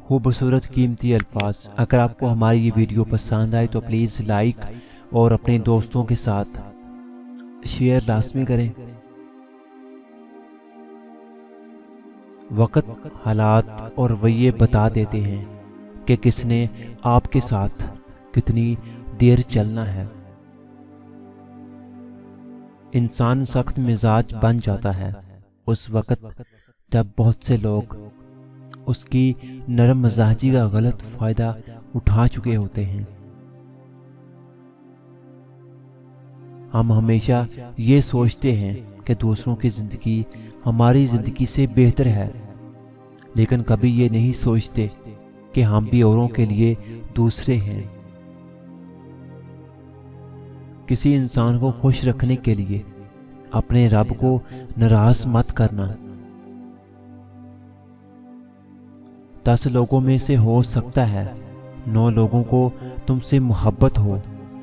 خوبصورت قیمتی الفاظ۔ اگر آپ کو ہماری یہ ویڈیو پسند آئے تو پلیز لائک اور اپنے دوستوں کے ساتھ شیئر لازمی کریں۔ وقت، حالات اور رویے بتا دیتے ہیں کہ کس نے آپ کے ساتھ کتنی دیر چلنا ہے۔ انسان سخت مزاج بن جاتا ہے اس وقت جب بہت سے لوگ اس کی نرم مزاجی کا غلط فائدہ اٹھا چکے ہوتے ہیں۔ ہم ہمیشہ یہ سوچتے ہیں کہ دوسروں کی زندگی ہماری زندگی سے بہتر ہے، لیکن کبھی یہ نہیں سوچتے کہ ہم بھی اوروں کے لیے دوسرے ہیں۔ کسی انسان کو خوش رکھنے کے لیے اپنے رب کو ناراض مت کرنا۔ 10 لوگوں میں سے ہو سکتا ہے 9 لوگوں کو تم سے محبت ہو،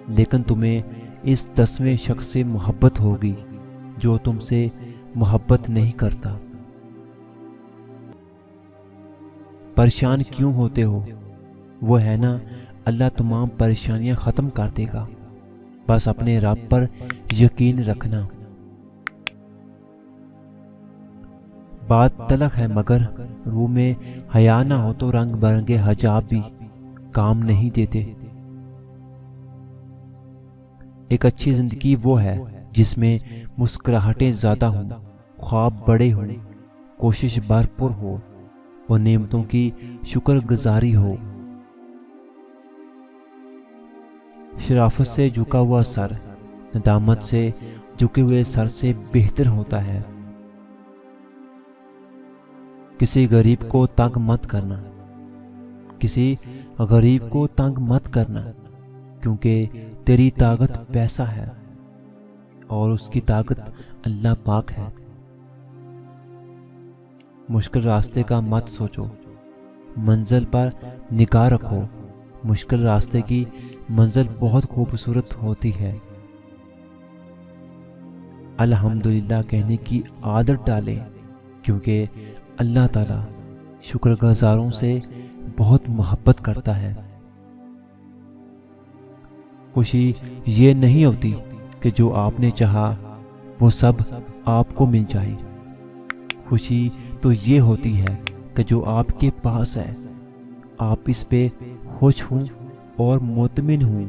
لیکن تمہیں اس 10ویں شخص سے محبت ہوگی جو تم سے محبت نہیں کرتا۔ پریشان کیوں ہوتے ہو؟ وہ ہے نا، اللہ تمام پریشانیاں ختم کر دے گا، بس اپنے رب پر یقین رکھنا۔ بات تلخ ہے مگر روح میں حیا نہ ہو تو رنگ برنگے حجاب بھی کام نہیں دیتے۔ ایک اچھی زندگی وہ ہے جس میں مسکراہٹیں زیادہ ہوں، خواب بڑے ہوں، کوشش بھرپور ہو اور نعمتوں کی شکر گزاری ہو۔ شرافت سے جھکا ہوا سر ندامت سے جھکے ہوئے سر سے بہتر ہوتا ہے۔ کسی غریب کو تنگ مت کرنا، کسی غریب کو تنگ مت کرنا، کیونکہ تیری طاقت پیسہ ہے اور اس کی طاقت اللہ پاک ہے۔ مشکل راستے کا مت سوچو، منزل پر نگاہ رکھو۔ مشکل راستے کی منزل بہت خوبصورت ہوتی ہے۔ الحمدللہ کہنے کی عادت ڈالیں، کیونکہ اللہ تعالیٰ شکر گزاروں سے بہت محبت کرتا ہے۔ خوشی یہ نہیں ہوتی کہ جو آپ نے چاہا وہ سب آپ کو مل جائے۔ خوشی تو یہ ہوتی ہے کہ جو آپ کے پاس ہے آپ اس پہ خوش ہوں اور مطمئن ہوں۔